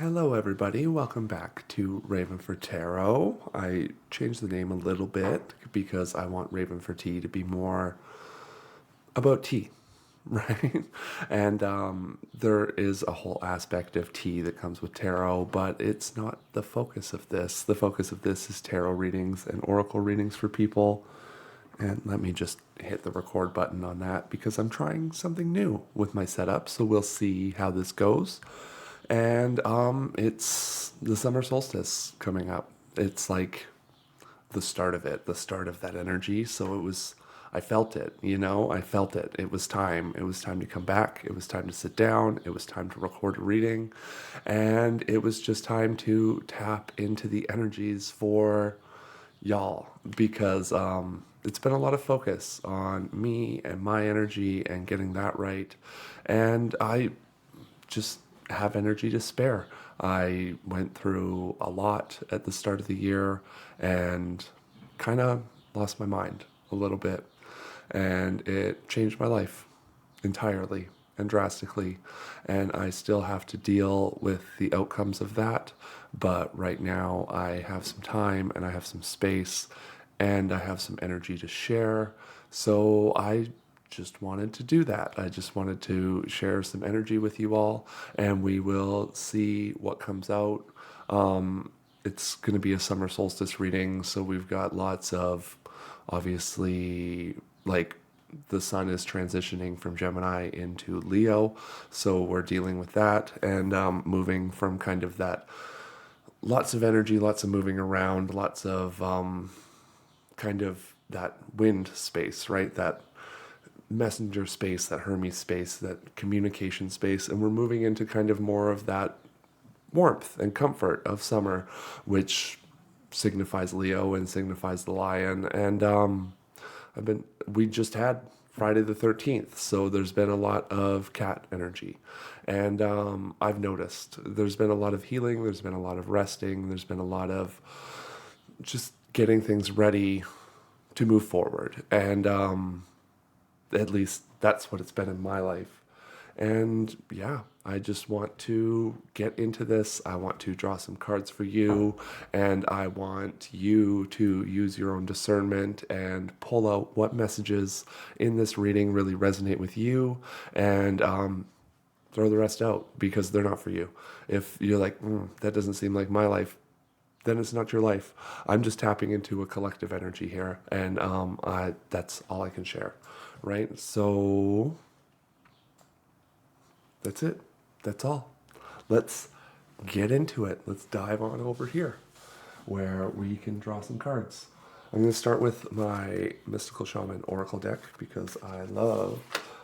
Hello, everybody. Welcome back to Raven for Tarot. I changed the name a little bit because I want Raven for Tea to be more about tea, right? And there is a whole aspect of tea that comes with tarot, but it's not the focus of this. The focus of this is tarot readings and oracle readings for people. And let me just hit the record button on that because I'm trying something new with my setup. So we'll see how this goes. And it's the summer solstice coming up. It's like the start of it, the start of that energy. So I felt it, I felt it. It was time. It was time to come back. It was time to sit down. It was time to record a reading. And it was just time to tap into the energies for y'all because it's been a lot of focus on me and my energy and getting that right. And I just have energy to spare. I went through a lot at the start of the year and kind of lost my mind a little bit. And it changed my life entirely and drastically. And I still have to deal with the outcomes of that. But right now, I have some time and I have some space and I have some energy to share. So I just wanted to do that. I just wanted to share some energy with you all, and we will see what comes out. It's going to be a summer solstice reading, so we've got lots of, obviously, like the sun is transitioning from Gemini into Leo, so we're dealing with that and moving from kind of that lots of energy, lots of moving around, lots of kind of that wind space, right? That messenger space, that Hermes space, that communication space, and we're moving into kind of more of that warmth and comfort of summer, which signifies Leo and signifies the lion. And we just had Friday the 13th, so there's been a lot of cat energy. And I've noticed there's been a lot of healing, there's been a lot of resting, there's been a lot of just getting things ready to move forward. And at least that's what it's been in my life. And yeah, I just want to get into this. I want to draw some cards for you, and I want you to use your own discernment and pull out what messages in this reading really resonate with you, and throw the rest out because they're not for you. If you're like, that doesn't seem like my life, then it's not your life. I'm just tapping into a collective energy here, and that's all I can share, right? So that's it. That's all. Let's get into it. Let's dive on over here where we can draw some cards. I'm going to start with my Mystical Shaman Oracle deck because I love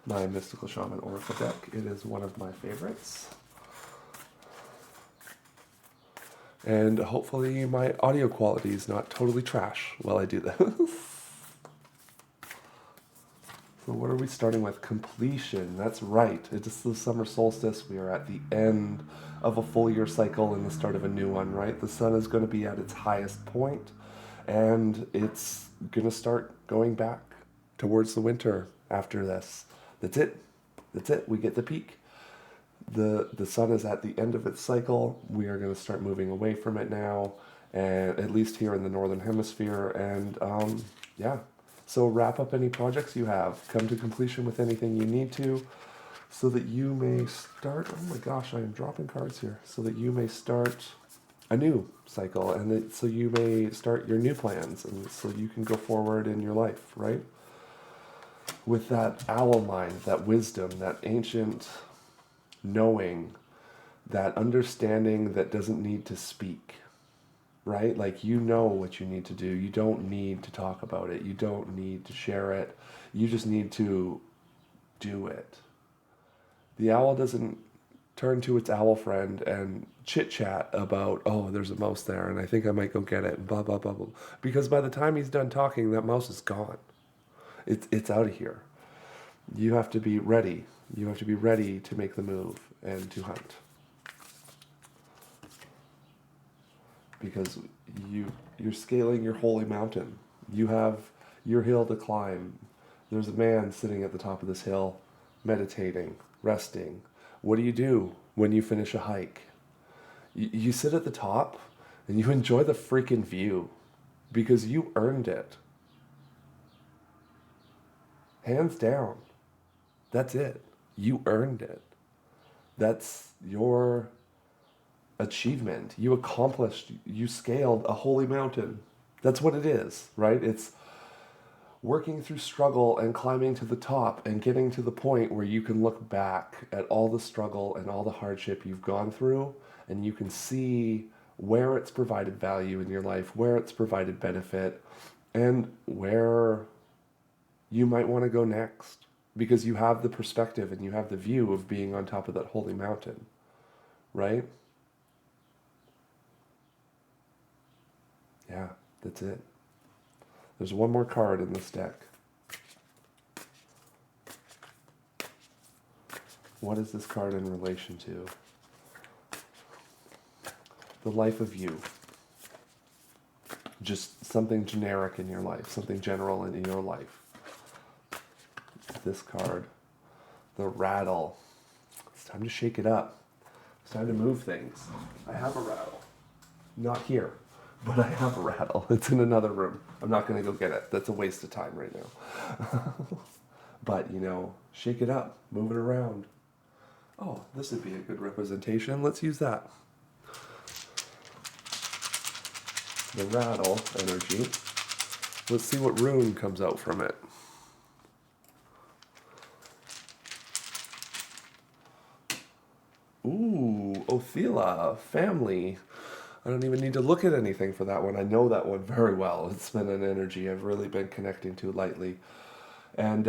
my Mystical Shaman Oracle deck. It is one of my favorites. And hopefully my audio quality is not totally trash while I do this. So what are we starting with? Completion. That's right. It's the summer solstice. We are at the end of a full year cycle and the start of a new one, right? The sun is going to be at its highest point, and it's going to start going back towards the winter after this. That's it. That's it. We get the peak. The sun is at the end of its cycle. We are going to start moving away from it now, and at least here in the northern hemisphere. And yeah, so wrap up any projects you have. Come to completion with anything you need to, so that you may start. Oh my gosh, I am dropping cards here. So that you may start a new cycle, and so you may start your new plans, and so you can go forward in your life, right? With that owl mind, that wisdom, that ancient knowing, that understanding that doesn't need to speak, right? Like, you know what you need to do. You don't need to talk about it. You don't need to share it. You just need to do it. The owl doesn't turn to its owl friend and chit chat about, oh, there's a mouse there and I think I might go get it, and blah, blah, blah, blah. Because by the time he's done talking, that mouse is gone. It's out of here. You have to be ready. You have to be ready to make the move and to hunt. Because you're scaling your holy mountain. You have your hill to climb. There's a man sitting at the top of this hill, meditating, resting. What do you do when you finish a hike? You sit at the top and you enjoy the freaking view because you earned it. Hands down. That's it. You earned it. That's your achievement. You accomplished, you scaled a holy mountain. That's what it is, right? It's working through struggle and climbing to the top and getting to the point where you can look back at all the struggle and all the hardship you've gone through, and you can see where it's provided value in your life, where it's provided benefit, and where you might want to go next, because you have the perspective and you have the view of being on top of that holy mountain, right? Yeah, that's it. There's one more card in this deck. What is this card in relation to? The life of you. Just something generic in your life, something general in your life. This card, the rattle. It's time to shake it up. It's time to move things. I have a rattle. Not here, but I have a rattle. It's in another room. I'm not going to go get it. That's a waste of time right now. But, shake it up. Move it around. Oh, this would be a good representation. Let's use that. The rattle energy. Let's see what rune comes out from it. Ooh, Othila, family. I don't even need to look at anything for that one. I know that one very well. It's been an energy I've really been connecting to lately. And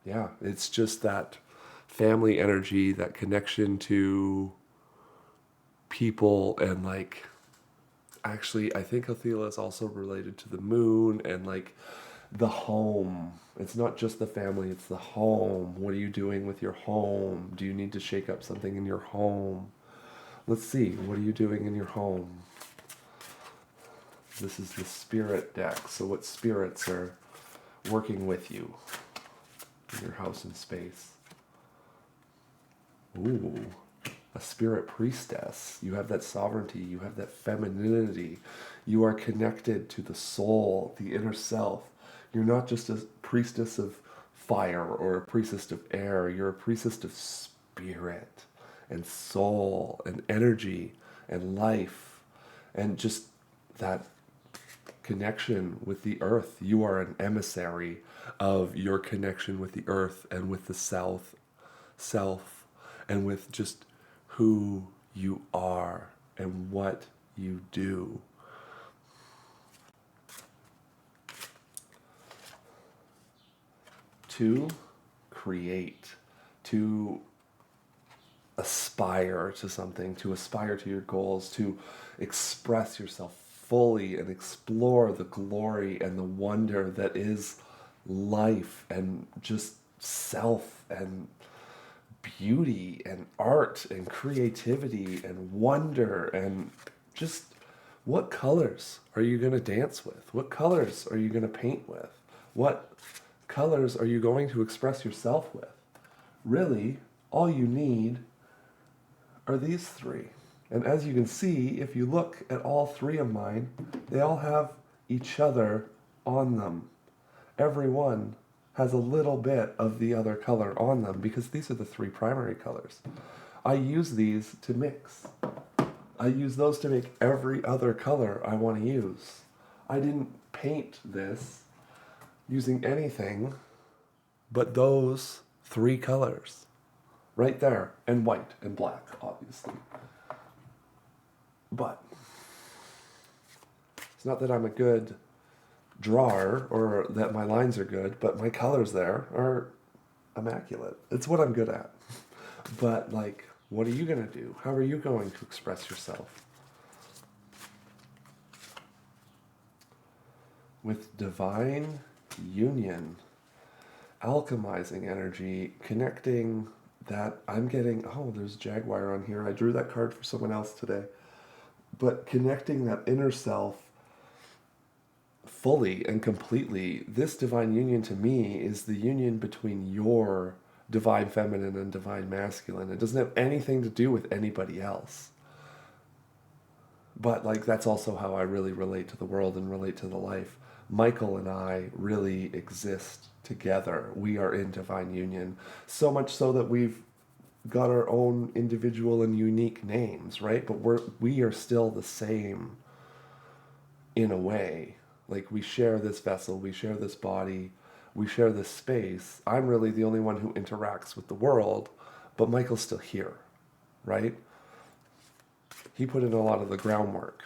yeah, it's just that family energy, that connection to people, and actually, I think Othila is also related to the moon and the home. It's not just the family, it's the home. What are you doing with your home? Do you need to shake up something in your home? Let's see, what are you doing in your home? This is the spirit deck, so what spirits are working with you in your house and space? Ooh, a spirit priestess. You have that sovereignty, you have that femininity. You are connected to the soul, the inner self. You're not just a priestess of fire or a priestess of air. You're a priestess of spirit and soul and energy and life and just that connection with the earth. You are an emissary of your connection with the earth and with the self and with just who you are and what you do. To create, to aspire to something, to aspire to your goals, to express yourself fully and explore the glory and the wonder that is life and just self and beauty and art and creativity and wonder and just what colors are you going to dance with? What colors are you going to paint with? What colors are you going to express yourself with? Really, all you need are these three. And as you can see, if you look at all three of mine, they all have each other on them. Every one has a little bit of the other color on them because these are the three primary colors. I use these to mix. I use those to make every other color I want to use. I didn't paint this using anything but those three colors. Right there. And white and black, obviously. But it's not that I'm a good drawer or that my lines are good, but my colors there are immaculate. It's what I'm good at. But what are you going to do? How are you going to express yourself? With divine union, alchemizing energy, connecting that I'm getting, oh, there's Jaguar on here. I drew that card for someone else today. But connecting that inner self fully and completely, this divine union to me is the union between your divine feminine and divine masculine. It doesn't have anything to do with anybody else. But like that's also how I really relate to the world and relate to the life. Michael and I really exist together. We are in divine union, so much so that we've got our own individual and unique names, right? But we are still the same in a way. Like we share this vessel, we share this body, we share this space. I'm really the only one who interacts with the world, but Michael's still here, right? He put in a lot of the groundwork.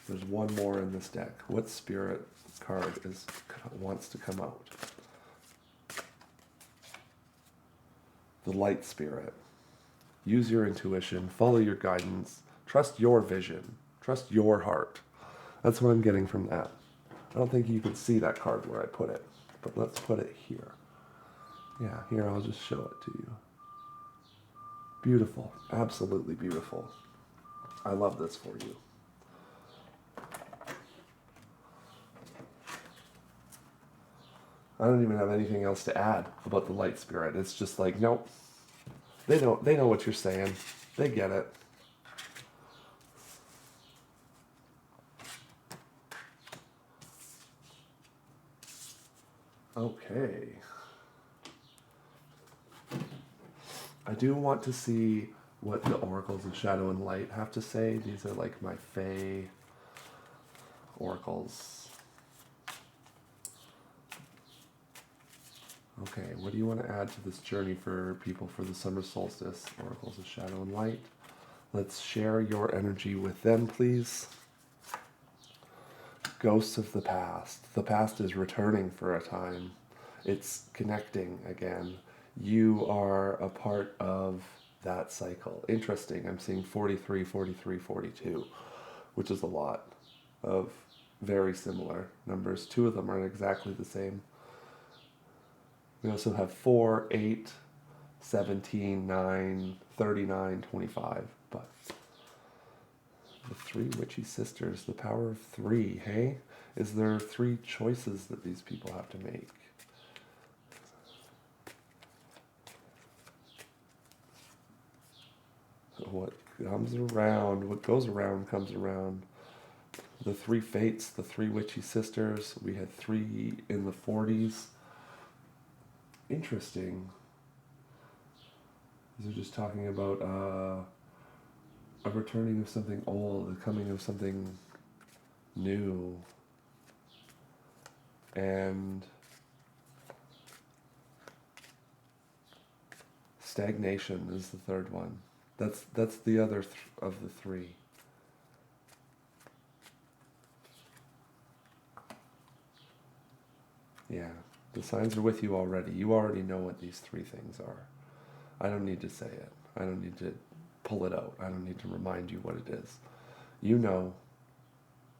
There's one more in this deck. What spirit card wants to come out? The light spirit. Use your intuition, follow your guidance, trust your vision, trust your heart. That's what I'm getting from that. I don't think you can see that card where I put it, but let's put it here. Yeah, here, I'll just show it to you. Beautiful, absolutely beautiful. I love this for you. I don't even have anything else to add about the light spirit. It's just like, nope. They know what you're saying. They get it. Okay. I do want to see what the oracles of shadow and light have to say. These are like my fae oracles. Okay, what do you want to add to this journey for people for the summer solstice? Oracles of shadow and light. Let's share your energy with them, please. Ghosts of the past. The past is returning for a time. It's connecting again. You are a part of that cycle. Interesting. I'm seeing 43, 43, 42, which is a lot of very similar numbers. Two of them are exactly the same. We also have 4, 8, 17, 9, 39, 25. But the three witchy sisters, the power of three, hey? Is there 3 choices that these people have to make? What comes around, what goes around comes around. The 3 fates, the 3 witchy sisters. We had 3 in the 40s. Interesting. These are just talking about a returning of something old, the coming of something new. And stagnation is the 3rd one. That's the other of the 3. Yeah, the signs are with you already. You already know what these 3 things are. I don't need to say it. I don't need to pull it out. I don't need to remind you what it is. You know.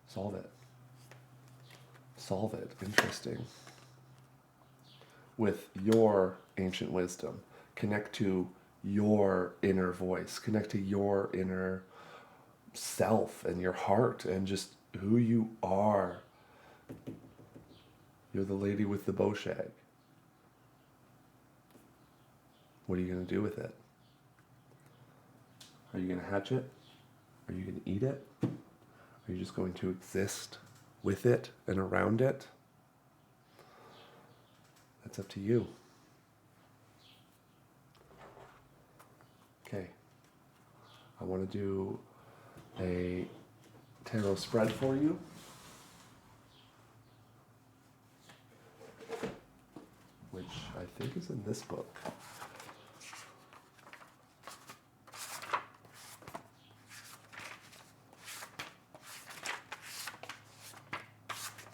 Solve it. Solve it. Interesting. With your ancient wisdom. Connect to your inner voice. Connect to your inner self and your heart and just who you are. You're the lady with the bow shag. What are you going to do with it? Are you going to hatch it? Are you going to eat it? Are you just going to exist with it and around it? That's up to you. Okay. I want to do a tarot spread for you. Which I think is in this book.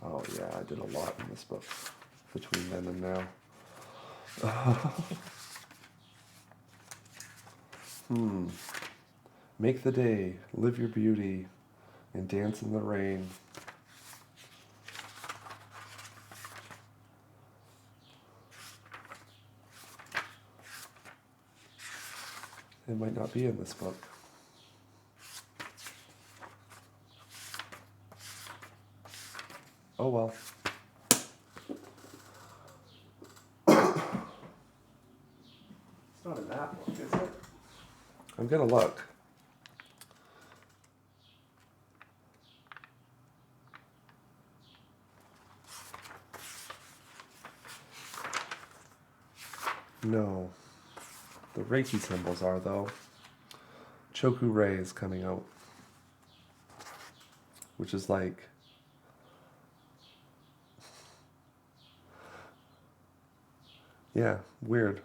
Oh yeah, I did a lot in this book between then and now. Make the day, live your beauty, and dance in the rain. It might not be in this book. Oh well. that look, is it? I'm gonna look. No. The Reiki symbols are, though. Choku Rei is coming out, which is like, yeah, weird.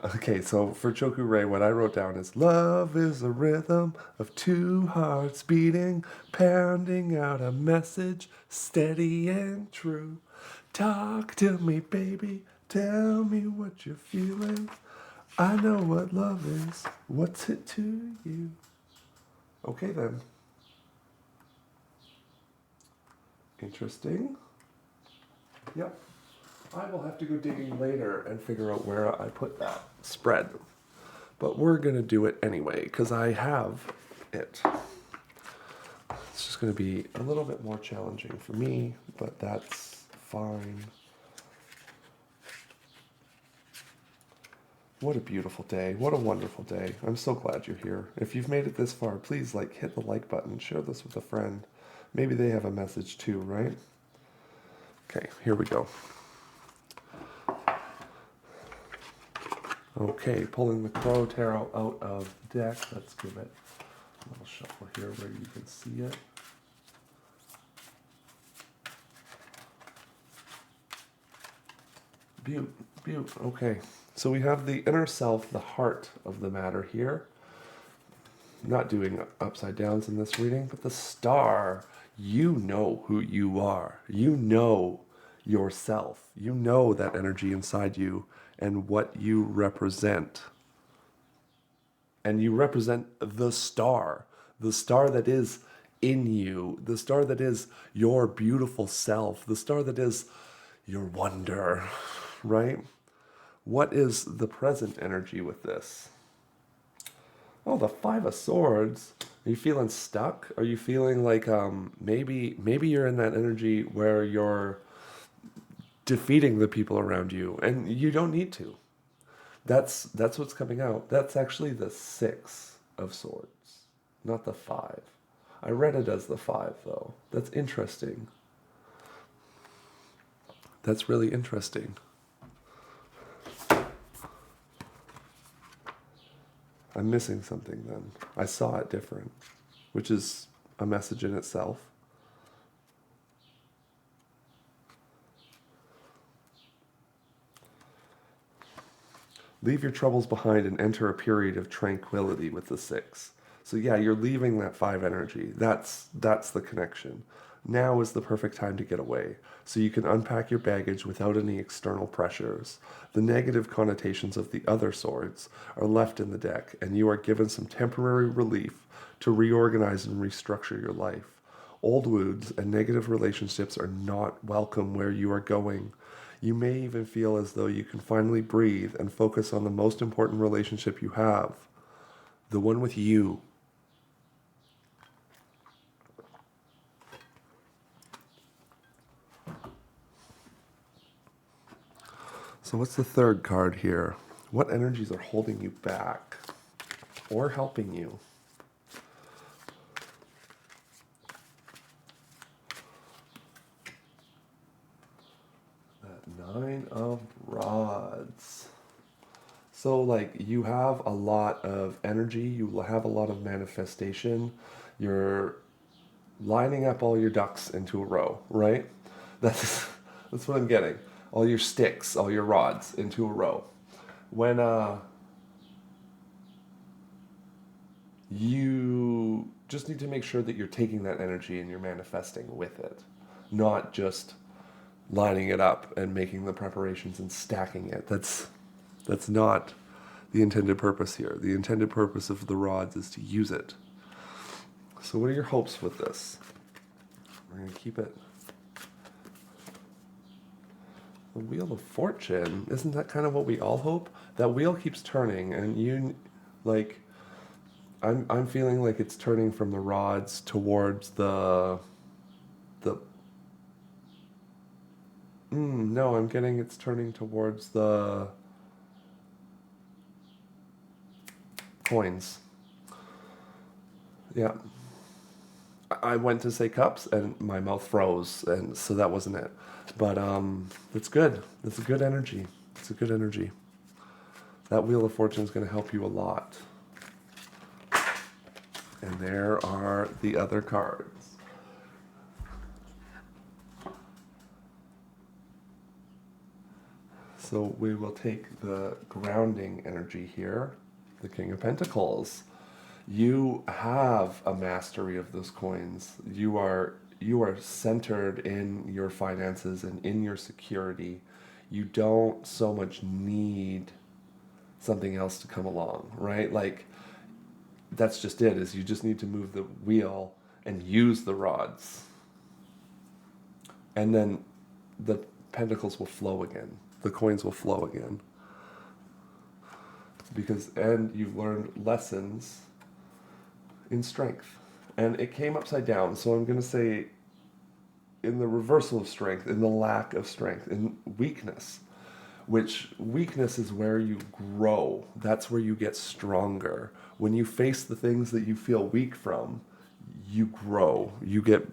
Okay, so for Choku Rei, what I wrote down is love is a rhythm of two hearts beating, pounding out a message, steady and true. Talk to me, baby, tell me what you're feeling. I know what love is. What's it to you? Okay, then. Interesting. Yep. I will have to go digging later and figure out where I put that spread. But we're going to do it anyway, because I have it. It's just going to be a little bit more challenging for me, but that's fine. What a beautiful day. What a wonderful day. I'm so glad you're here. If you've made it this far, please hit the like button. Share this with a friend. Maybe they have a message too, right? Okay, here we go. Okay, pulling the Crow Tarot out of the deck. Let's give it a little shuffle here where you can see it. Beaut. Okay, so we have the inner self, the heart of the matter here. Not doing upside downs in this reading, but the star. You know who you are. You know yourself. You know that energy inside you and what you represent. And you represent the star that is in you, the star that is your beautiful self, the star that is your wonder, right? What is the present energy with this? Oh, the Five of Swords. Are you feeling stuck? Are you feeling like maybe you're in that energy where you're defeating the people around you, and you don't need to. That's what's coming out. That's actually the Six of Swords, not the Five. I read it as the Five, though. That's interesting. That's really interesting. I'm missing something then. I saw it different, which is a message in itself. Leave your troubles behind and enter a period of tranquility with the Six. So yeah, you're leaving that Five energy. That's the connection. Now is the perfect time to get away, so you can unpack your baggage without any external pressures. The negative connotations of the other swords are left in the deck, and you are given some temporary relief to reorganize and restructure your life. Old wounds and negative relationships are not welcome where you are going. You may even feel as though you can finally breathe and focus on the most important relationship you have, the one with you. So what's the third card here? What energies are holding you back or helping you? That Nine of Rods. So you have a lot of energy, you have a lot of manifestation, you're lining up all your ducks into a row, right? That's that's what I'm getting. All your sticks, all your rods into a row. When you just need to make sure that you're taking that energy and you're manifesting with it, not just lining it up and making the preparations and stacking it. That's not the intended purpose here. The intended purpose of the rods is to use it. So what are your hopes with this? We're going to keep it. The Wheel of Fortune, isn't that kind of what we all hope? That wheel keeps turning, and I'm feeling like it's turning from the rods towards the no, I'm getting it's turning towards the Coins. Yeah. I went to say cups and my mouth froze, and so that wasn't it. But it's good. It's a good energy. It's a good energy. That Wheel of Fortune is going to help you a lot. And there are the other cards. So we will take the grounding energy here, the King of Pentacles. You have a mastery of those coins. You are centered in your finances and in your security. You don't so much need something else to come along, right? Like, that's just it, is you just need to move the wheel and use the rods. And then the pentacles will flow again. The coins will flow again. And you've learned lessons in strength. And it came upside down, so I'm going to say in the reversal of strength, in the lack of strength, in weakness. Which weakness is where you grow. That's where you get stronger. When you face the things that you feel weak from, you grow. You get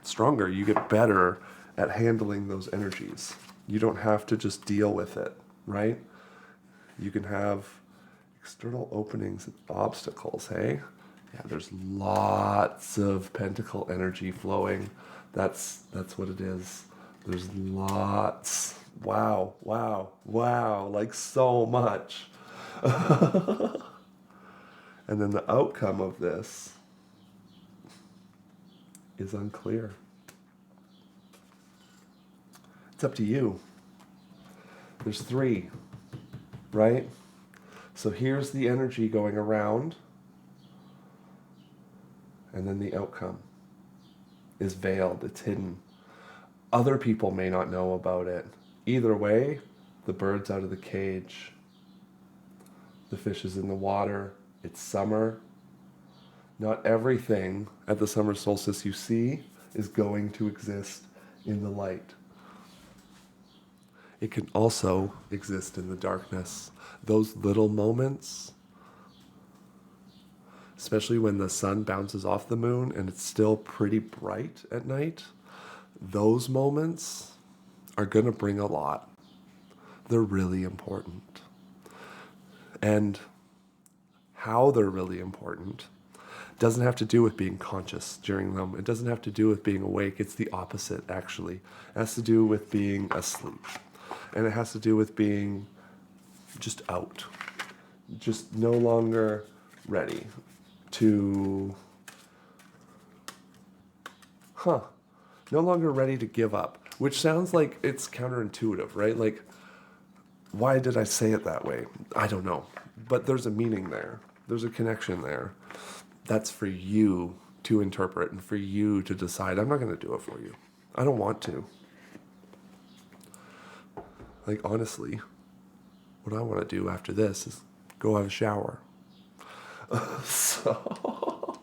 stronger. You get better at handling those energies. You don't have to just deal with it, right? You can have external openings and obstacles, hey? Yeah, there's lots of pentacle energy flowing. That's what it is. There's lots. Wow, like so much. And then the outcome of this is unclear. It's up to you. There's 3, right? So here's the energy going around, and then the outcome is veiled, it's hidden. Other people may not know about it. Either way, the bird's out of the cage. The fish is in the water. It's summer. Not everything at the summer solstice you see is going to exist in the light. It can also exist in the darkness. Those little moments, especially when the sun bounces off the moon and it's still pretty bright at night, those moments are going to bring a lot. They're really important. And how they're really important doesn't have to do with being conscious during them. It doesn't have to do with being awake. It's the opposite, actually. It has to do with being asleep. And it has to do with being just out. Just no longer ready to... No longer ready to give up. Which sounds like it's counterintuitive, right? Like, why did I say it that way? I don't know. But there's a meaning there. There's a connection there. That's for you to interpret and for you to decide. I'm not going to do it for you. I don't want to. Like, honestly, what I want to do after this is go have a shower. So,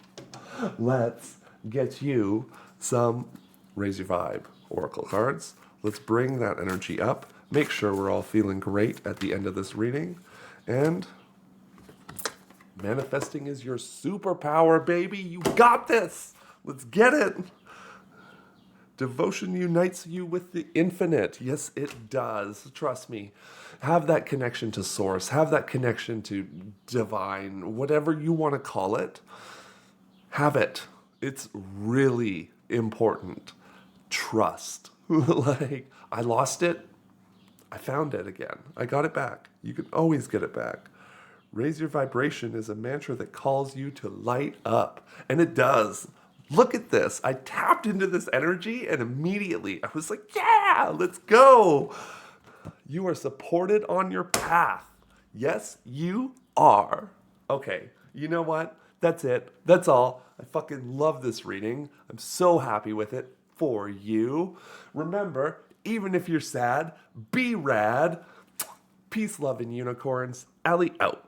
let's get you some Raise Your Vibe Oracle cards. Let's bring that energy up. Make sure we're all feeling great at the end of this reading. And manifesting is your superpower, baby. You got this. Let's get it. Devotion unites you with the infinite. Yes, it does. Trust me. Have that connection to source. Have that connection to divine, whatever you want to call it. Have it. It's really important. Trust. Like, I lost it. I found it again. I got it back. You can always get it back. Raise Your Vibration is a mantra that calls you to light up. And it does. Look at this. I tapped into this energy and immediately I was like, yeah, let's go. You are supported on your path. Yes, you are. Okay, you know what? That's it. That's all. I fucking love this reading. I'm so happy with it for you. Remember, even if you're sad, be rad. Peace, love, and unicorns. Allie out.